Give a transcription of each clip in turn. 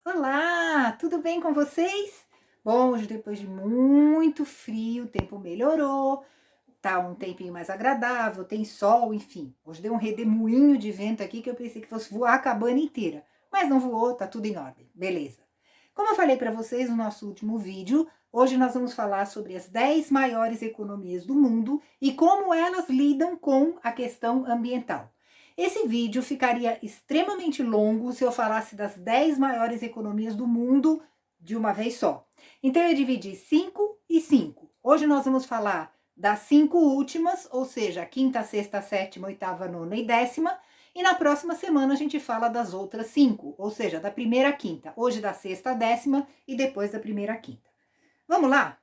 Olá, tudo bem com vocês? Bom, hoje depois de muito frio, o tempo melhorou, tá um tempinho mais agradável, tem sol, enfim. Hoje deu um redemoinho de vento aqui que eu pensei que fosse voar a cabana inteira, mas não voou, tá tudo em ordem, beleza. Como eu falei para vocês no nosso último vídeo, hoje nós vamos falar sobre as 10 maiores economias do mundo e como elas lidam com a questão ambiental. Esse vídeo ficaria extremamente longo se eu falasse das 10 maiores economias do mundo de uma vez só. Então eu dividi 5 e 5. Hoje nós vamos falar das 5 últimas, ou seja, a quinta, sexta, sétima, oitava, nona e décima. E na próxima semana a gente fala das outras 5, ou seja, da primeira à quinta. Hoje da sexta à décima e depois da primeira à quinta. Vamos lá?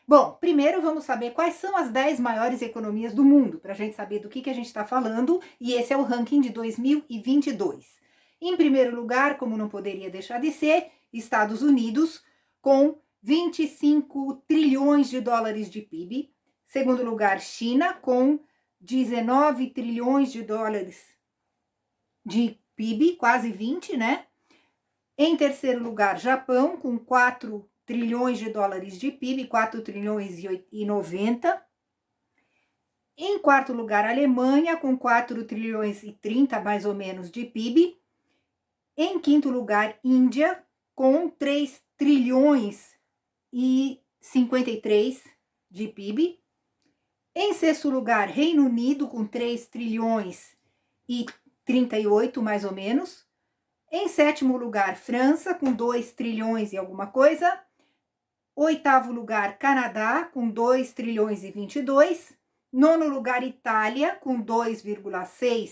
Bom, primeiro vamos saber quais são as 10 maiores economias do mundo, para a gente saber do que a gente está falando, e esse é o ranking de 2022. Em primeiro lugar, como não poderia deixar de ser, Estados Unidos, com 25 trilhões de dólares de PIB. Segundo lugar, China, com 19 trilhões de dólares de PIB, quase 20, né? Em terceiro lugar, Japão, com 4 trilhões de dólares de PIB, 4 trilhões e 90. Em quarto lugar, Alemanha, com 4 trilhões e 30, mais ou menos, de PIB. Em quinto lugar, Índia, com 3 trilhões e 53 de PIB. Em sexto lugar, Reino Unido, com 3 trilhões e 38, mais ou menos. Em sétimo lugar, França, com 2 trilhões e alguma coisa. Oitavo lugar, Canadá, com 2 trilhões e 22. Nono lugar, Itália, com 2,6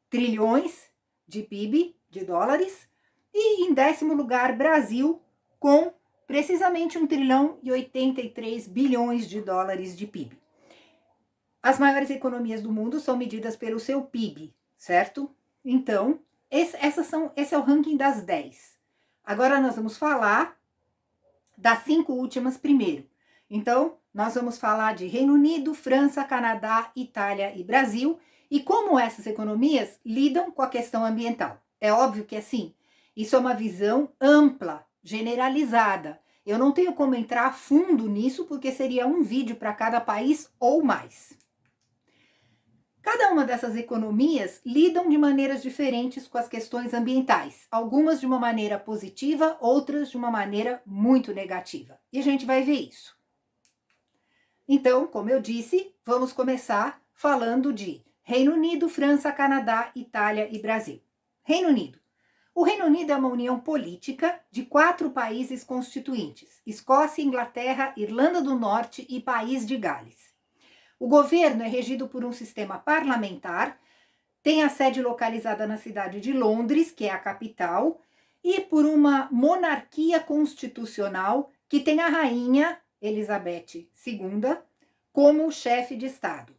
trilhões de PIB, de dólares. E em décimo lugar, Brasil, com precisamente 1 trilhão e 83 bilhões de dólares de PIB. As maiores economias do mundo são medidas pelo seu PIB, certo? Então, esse é o ranking das 10. Agora nós vamos falar das 5 últimas primeiro. Então, nós vamos falar de Reino Unido, França, Canadá, Itália e Brasil e como essas economias lidam com a questão ambiental. É óbvio que assim, isso é uma visão ampla, generalizada. Eu não tenho como entrar a fundo nisso porque seria um vídeo para cada país ou mais. Cada uma dessas economias lidam de maneiras diferentes com as questões ambientais, algumas de uma maneira positiva, outras de uma maneira muito negativa. E a gente vai ver isso. Então, como eu disse, vamos começar falando de Reino Unido, França, Canadá, Itália e Brasil. Reino Unido. O Reino Unido é uma união política de 4 países constituintes: Escócia, Inglaterra, Irlanda do Norte e País de Gales. O governo é regido por um sistema parlamentar, tem a sede localizada na cidade de Londres, que é a capital, e por uma monarquia constitucional que tem a rainha Elizabeth II como chefe de Estado.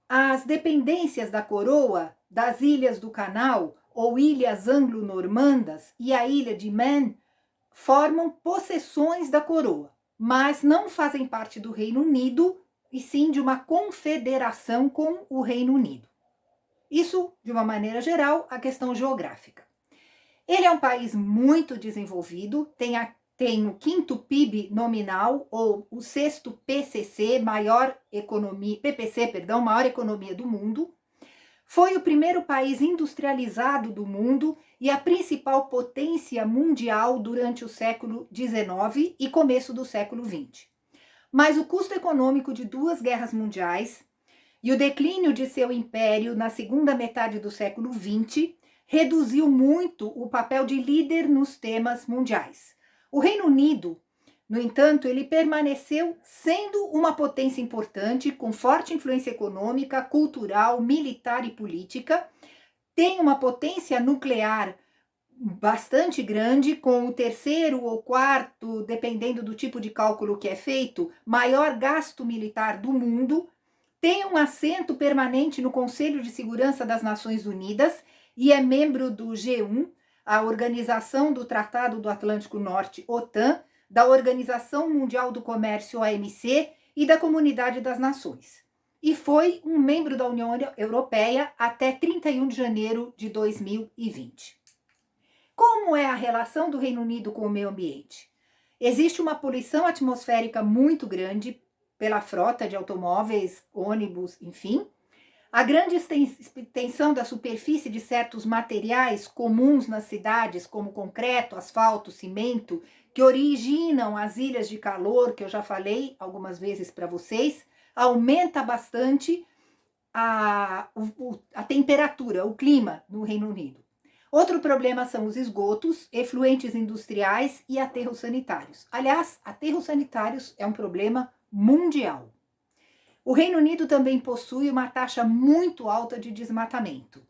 As dependências da coroa das Ilhas do Canal ou Ilhas Anglo-Normandas e a ilha de Man formam possessões da coroa, mas não fazem parte do Reino Unido, e sim de uma confederação com o Reino Unido. Isso, de uma maneira geral, a questão geográfica. Ele é um país muito desenvolvido, tem o quinto PIB nominal, ou o sexto PCC, maior economia, PPC, perdão, maior economia do mundo. Foi o primeiro país industrializado do mundo e a principal potência mundial durante o século XIX e começo do século XX. Mas o custo econômico de 2 guerras mundiais e o declínio de seu império na segunda metade do século XX reduziu muito o papel de líder nos temas mundiais. O Reino Unido, no entanto, ele permaneceu sendo uma potência importante, com forte influência econômica, cultural, militar e política. Tem uma potência nuclear bastante grande, com o terceiro ou quarto, dependendo do tipo de cálculo que é feito, maior gasto militar do mundo. Tem um assento permanente no Conselho de Segurança das Nações Unidas e é membro do G1, a Organização do Tratado do Atlântico Norte, OTAN, da Organização Mundial do Comércio, OMC, e da Comunidade das Nações. E foi um membro da União Europeia até 31 de janeiro de 2020. Como é a relação do Reino Unido com o meio ambiente? Existe uma poluição atmosférica muito grande pela frota de automóveis, ônibus, enfim. A grande extensão da superfície de certos materiais comuns nas cidades, como concreto, asfalto, cimento, que originam as ilhas de calor, que eu já falei algumas vezes para vocês, aumenta bastante a temperatura, o clima no Reino Unido. Outro problema são os esgotos, efluentes industriais e aterros sanitários. Aliás, aterros sanitários é um problema mundial. O Reino Unido também possui uma taxa muito alta de desmatamento.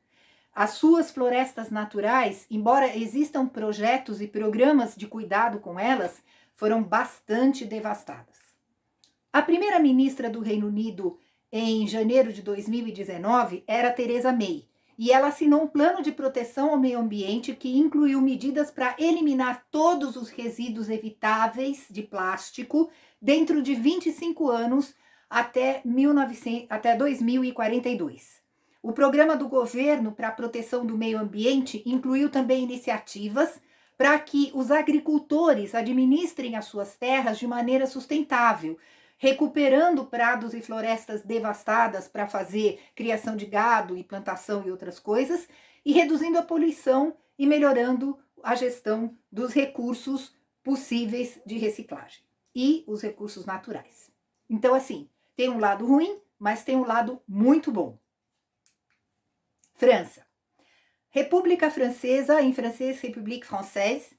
As suas florestas naturais, embora existam projetos e programas de cuidado com elas, foram bastante devastadas. A primeira-ministra do Reino Unido em janeiro de 2019 era Theresa May, e ela assinou um plano de proteção ao meio ambiente que incluiu medidas para eliminar todos os resíduos evitáveis de plástico dentro de 25 anos até 2042. O programa do governo para a proteção do meio ambiente incluiu também iniciativas para que os agricultores administrem as suas terras de maneira sustentável, recuperando prados e florestas devastadas para fazer criação de gado e plantação e outras coisas, e reduzindo a poluição e melhorando a gestão dos recursos possíveis de reciclagem e os recursos naturais. Então, assim, tem um lado ruim, mas tem um lado muito bom. França. República Francesa, em francês, République Française,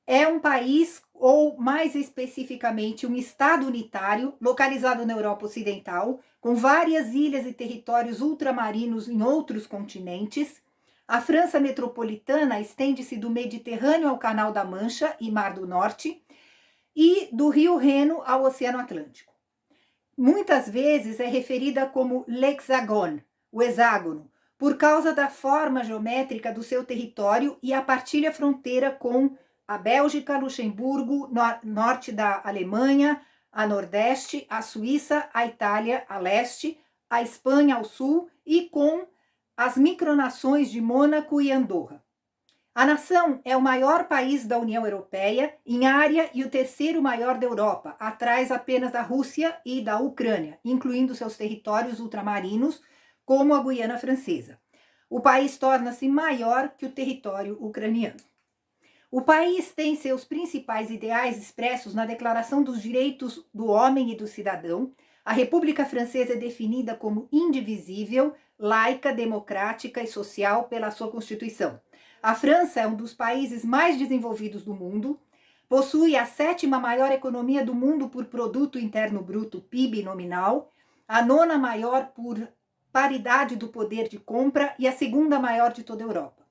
é um país, ou mais especificamente um estado unitário, localizado na Europa Ocidental, com várias ilhas e territórios ultramarinos em outros continentes. A França metropolitana estende-se do Mediterrâneo ao Canal da Mancha e Mar do Norte, e do Rio Reno ao Oceano Atlântico. Muitas vezes é referida como l'Hexagone, o hexágono, por causa da forma geométrica do seu território e a partilha fronteira com a Bélgica, Luxemburgo, norte da Alemanha, a nordeste, a Suíça, a Itália, a leste, a Espanha ao sul e com as micronações de Mônaco e Andorra. A nação é o maior país da União Europeia em área e o terceiro maior da Europa, atrás apenas da Rússia e da Ucrânia, incluindo seus territórios ultramarinos, como a Guiana Francesa. O país torna-se maior que o território ucraniano. O país tem seus principais ideais expressos na Declaração dos Direitos do Homem e do Cidadão. A República Francesa é definida como indivisível, laica, democrática e social pela sua Constituição. A França é um dos países mais desenvolvidos do mundo, possui a 7ª maior economia do mundo por produto interno bruto, PIB nominal, a 9ª maior por paridade do poder de compra e a 2ª maior de toda a Europa.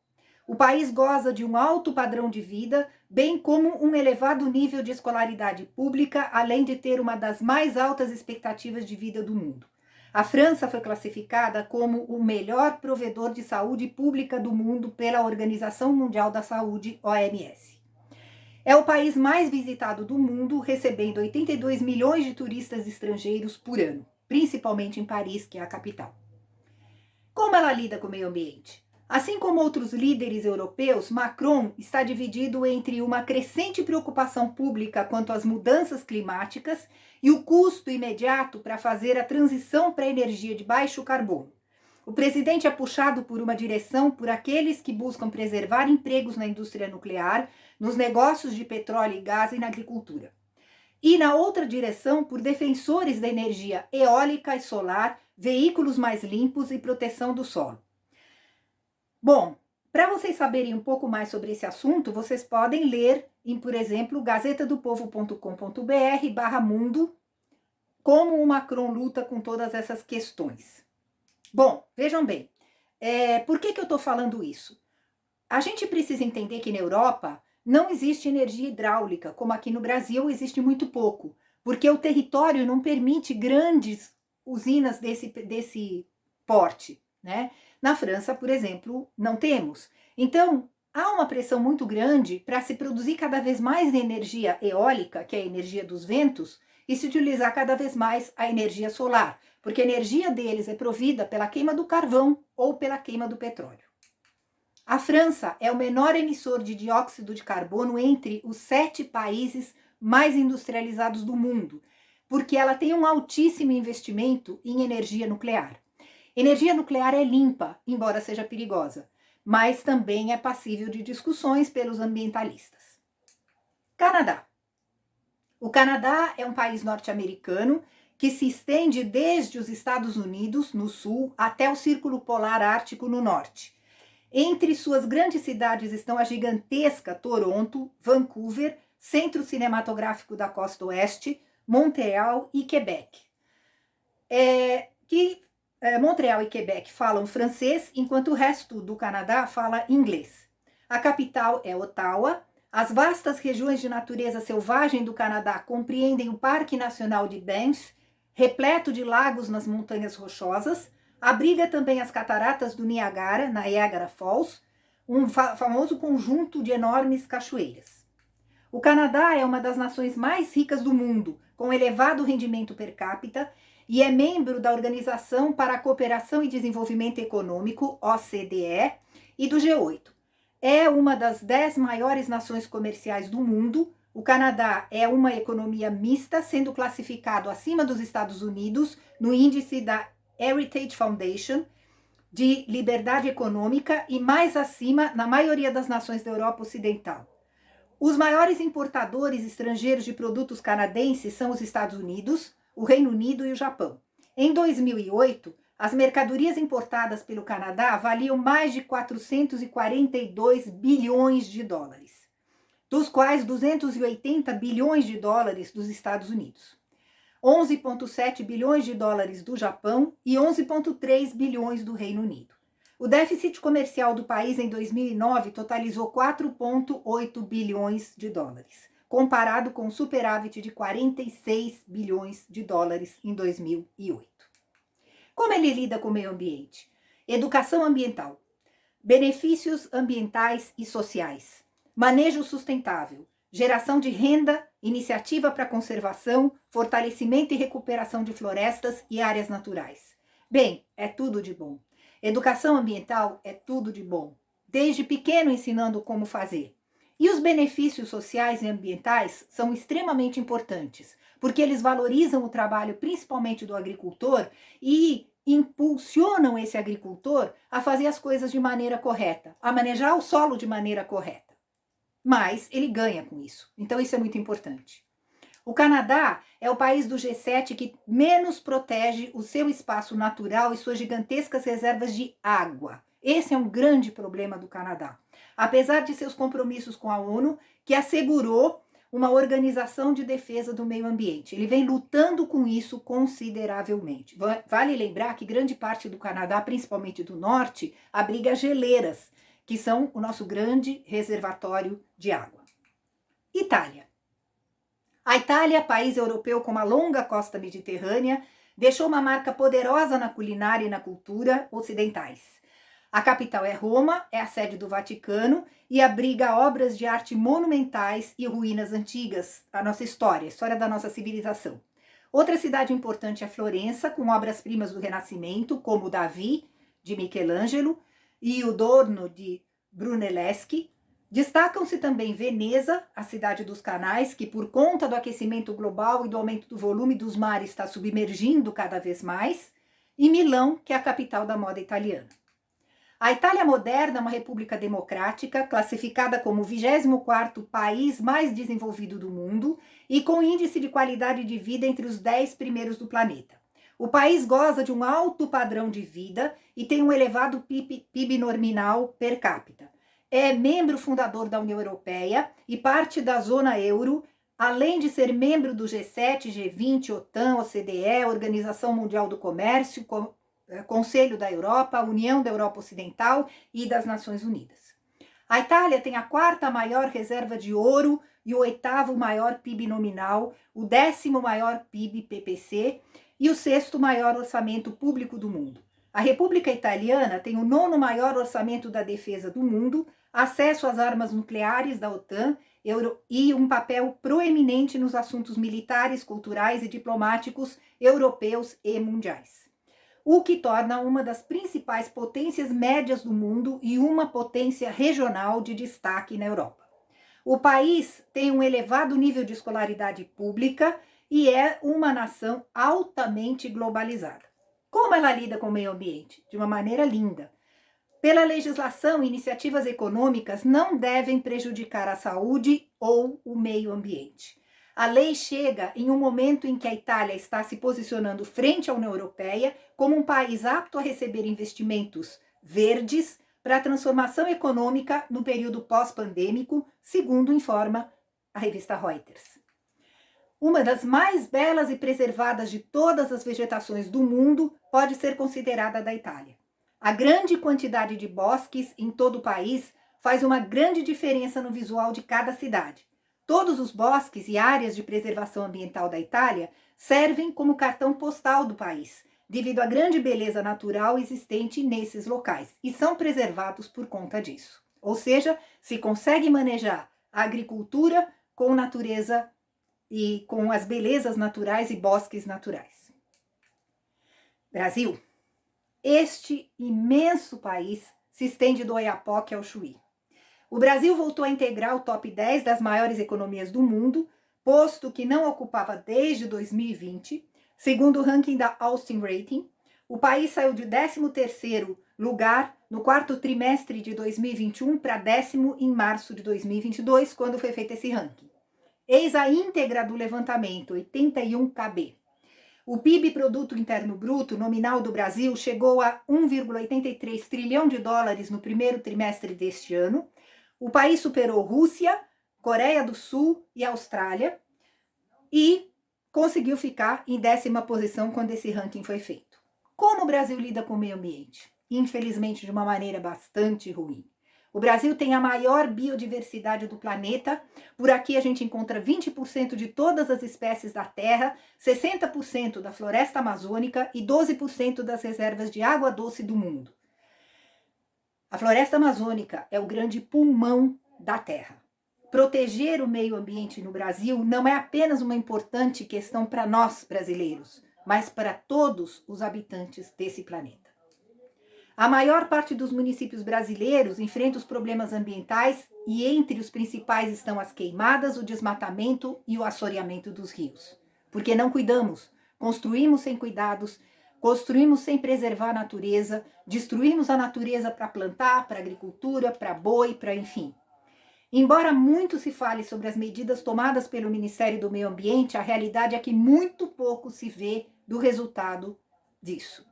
O país goza de um alto padrão de vida, bem como um elevado nível de escolaridade pública, além de ter uma das mais altas expectativas de vida do mundo. A França foi classificada como o melhor provedor de saúde pública do mundo pela Organização Mundial da Saúde, OMS. É o país mais visitado do mundo, recebendo 82 milhões de turistas estrangeiros por ano, principalmente em Paris, que é a capital. Como ela lida com o meio ambiente? Assim como outros líderes europeus, Macron está dividido entre uma crescente preocupação pública quanto às mudanças climáticas e o custo imediato para fazer a transição para a energia de baixo carbono. O presidente é puxado por uma direção por aqueles que buscam preservar empregos na indústria nuclear, nos negócios de petróleo e gás e na agricultura. E na outra direção por defensores da energia eólica e solar, veículos mais limpos e proteção do solo. Bom, para vocês saberem um pouco mais sobre esse assunto, vocês podem ler em, por exemplo, gazetadopovo.com.br/mundo, como o Macron luta com todas essas questões. Bom, vejam bem, por que eu estou falando isso? A gente precisa entender que na Europa não existe energia hidráulica, como aqui no Brasil existe muito pouco, porque o território não permite grandes usinas desse porte, né? Na França, por exemplo, não temos. Então, há uma pressão muito grande para se produzir cada vez mais energia eólica, que é a energia dos ventos, e se utilizar cada vez mais a energia solar, porque a energia deles é provida pela queima do carvão ou pela queima do petróleo. A França é o menor emissor de dióxido de carbono entre os 7 países mais industrializados do mundo, porque ela tem um altíssimo investimento em energia nuclear. Energia nuclear é limpa, embora seja perigosa, mas também é passível de discussões pelos ambientalistas. Canadá. O Canadá é um país norte-americano que se estende desde os Estados Unidos, no sul, até o Círculo Polar Ártico, no norte. Entre suas grandes cidades estão a gigantesca Toronto, Vancouver, Centro Cinematográfico da Costa Oeste, Montreal e Quebec. Montreal e Quebec falam francês, enquanto o resto do Canadá fala inglês. A capital é Ottawa. As vastas regiões de natureza selvagem do Canadá compreendem o Parque Nacional de Banff, repleto de lagos nas montanhas rochosas. Abriga também as cataratas do Niagara, Niagara Falls, um famoso conjunto de enormes cachoeiras. O Canadá é uma das nações mais ricas do mundo, com elevado rendimento per capita, e é membro da Organização para a Cooperação e Desenvolvimento Econômico, OCDE, e do G8. É uma das 10 maiores nações comerciais do mundo. O Canadá é uma economia mista, sendo classificado acima dos Estados Unidos no índice da Heritage Foundation de liberdade econômica e mais acima na maioria das nações da Europa Ocidental. Os maiores importadores estrangeiros de produtos canadenses são os Estados Unidos, o Reino Unido e o Japão. Em 2008, as mercadorias importadas pelo Canadá valiam mais de 442 bilhões de dólares, dos quais 280 bilhões de dólares dos Estados Unidos, 11,7 bilhões de dólares do Japão e 11,3 bilhões do Reino Unido. O déficit comercial do país em 2009 totalizou 4,8 bilhões de dólares, comparado com o superávit de 46 bilhões de dólares em 2008. Como ele lida com o meio ambiente? Educação ambiental, benefícios ambientais e sociais, manejo sustentável, geração de renda, iniciativa para conservação, fortalecimento e recuperação de florestas e áreas naturais. Bem, é tudo de bom. Educação ambiental é tudo de bom, desde pequeno ensinando como fazer. E os benefícios sociais e ambientais são extremamente importantes, porque eles valorizam o trabalho principalmente do agricultor e impulsionam esse agricultor a fazer as coisas de maneira correta, a manejar o solo de maneira correta. Mas ele ganha com isso, então isso é muito importante. O Canadá é o país do G7 que menos protege o seu espaço natural e suas gigantescas reservas de água. Esse é um grande problema do Canadá. Apesar de seus compromissos com a ONU, que assegurou uma organização de defesa do meio ambiente. Ele vem lutando com isso consideravelmente. Vale lembrar que grande parte do Canadá, principalmente do norte, abriga geleiras, que são o nosso grande reservatório de água. Itália. A Itália, país europeu com uma longa costa mediterrânea, deixou uma marca poderosa na culinária e na cultura ocidentais. A capital é Roma, é a sede do Vaticano e abriga obras de arte monumentais e ruínas antigas, a nossa história, a história da nossa civilização. Outra cidade importante é Florença, com obras-primas do Renascimento, como o Davi, de Michelangelo, e o Dorno, de Brunelleschi. Destacam-se também Veneza, a cidade dos canais, que por conta do aquecimento global e do aumento do volume dos mares está submergindo cada vez mais, e Milão, que é a capital da moda italiana. A Itália moderna é uma república democrática, classificada como o 24º país mais desenvolvido do mundo e com índice de qualidade de vida entre os 10 primeiros do planeta. O país goza de um alto padrão de vida e tem um elevado PIB nominal per capita. É membro fundador da União Europeia e parte da zona euro, além de ser membro do G7, G20, OTAN, OCDE, Organização Mundial do Comércio, Conselho da Europa, União da Europa Ocidental e das Nações Unidas. A Itália tem a 4ª maior reserva de ouro e o 8º maior PIB nominal, o 10º maior PIB PPC e o 6º maior orçamento público do mundo. A República Italiana tem o 9º maior orçamento da defesa do mundo, acesso às armas nucleares da OTAN e um papel proeminente nos assuntos militares, culturais e diplomáticos europeus e mundiais. o que torna uma das principais potências médias do mundo e uma potência regional de destaque na Europa. O país tem um elevado nível de escolaridade pública e é uma nação altamente globalizada. Como ela lida com o meio ambiente? De uma maneira linda. Pela legislação, iniciativas econômicas não devem prejudicar a saúde ou o meio ambiente. A lei chega em um momento em que a Itália está se posicionando frente à União Europeia como um país apto a receber investimentos verdes para a transformação econômica no período pós-pandêmico, segundo informa a revista Reuters. Uma das mais belas e preservadas de todas as vegetações do mundo pode ser considerada a da Itália. A grande quantidade de bosques em todo o país faz uma grande diferença no visual de cada cidade. Todos os bosques e áreas de preservação ambiental da Itália servem como cartão postal do país, devido à grande beleza natural existente nesses locais, e são preservados por conta disso. Ou seja, se consegue manejar a agricultura com natureza e com as belezas naturais e bosques naturais. Brasil. Este imenso país se estende do Oiapoque ao Chuí. O Brasil voltou a integrar o top 10 das maiores economias do mundo, posto que não ocupava desde 2020, segundo o ranking da Austin Rating. O país saiu de 13º lugar no quarto trimestre de 2021 para 10º em março de 2022, quando foi feito esse ranking. Eis a íntegra do levantamento, 81 kb. O PIB, Produto Interno Bruto, nominal do Brasil, chegou a 1,83 trilhão de dólares no primeiro trimestre deste ano. O país superou Rússia, Coreia do Sul e Austrália e conseguiu ficar em 10ª posição quando esse ranking foi feito. Como o Brasil lida com o meio ambiente? Infelizmente, de uma maneira bastante ruim. O Brasil tem a maior biodiversidade do planeta. Por aqui a gente encontra 20% de todas as espécies da Terra, 60% da floresta amazônica e 12% das reservas de água doce do mundo. A floresta amazônica é o grande pulmão da Terra. Proteger o meio ambiente no Brasil não é apenas uma importante questão para nós brasileiros, mas para todos os habitantes desse planeta. A maior parte dos municípios brasileiros enfrenta os problemas ambientais e entre os principais estão as queimadas, o desmatamento e o assoreamento dos rios. Porque não cuidamos, construímos sem cuidados, construímos sem preservar a natureza, destruímos a natureza para plantar, para agricultura, para boi, para enfim. Embora muito se fale sobre as medidas tomadas pelo Ministério do Meio Ambiente, a realidade é que muito pouco se vê do resultado disso.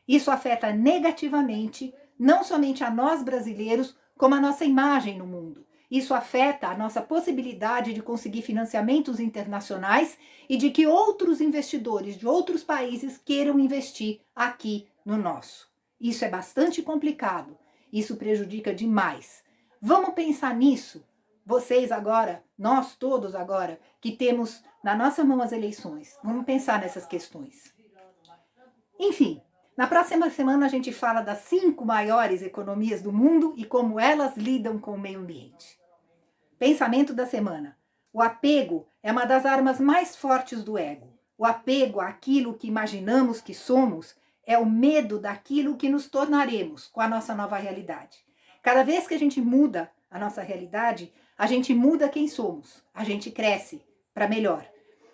Isso afeta negativamente não somente a nós brasileiros, como a nossa imagem no mundo. Isso afeta a nossa possibilidade de conseguir financiamentos internacionais e de que outros investidores de outros países queiram investir aqui no nosso. Isso é bastante complicado, isso prejudica demais. Vamos pensar nisso? Vocês agora, nós todos agora, que temos na nossa mão as eleições, vamos pensar nessas questões. Enfim, na próxima semana a gente fala das 5 maiores economias do mundo e como elas lidam com o meio ambiente. Pensamento da semana. O apego é uma das armas mais fortes do ego. O apego àquilo que imaginamos que somos é o medo daquilo que nos tornaremos com a nossa nova realidade. Cada vez que a gente muda a nossa realidade, a gente muda quem somos, a gente cresce para melhor.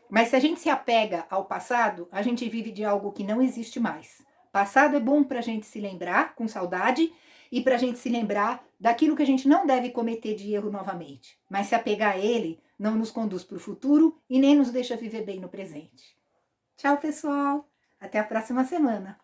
Mas se a gente se apega ao passado, a gente vive de algo que não existe mais. Passado é bom para a gente se lembrar com saudade e para a gente se lembrar daquilo que a gente não deve cometer de erro novamente. Mas se apegar a ele não nos conduz para o futuro e nem nos deixa viver bem no presente. Tchau, pessoal! Até a próxima semana!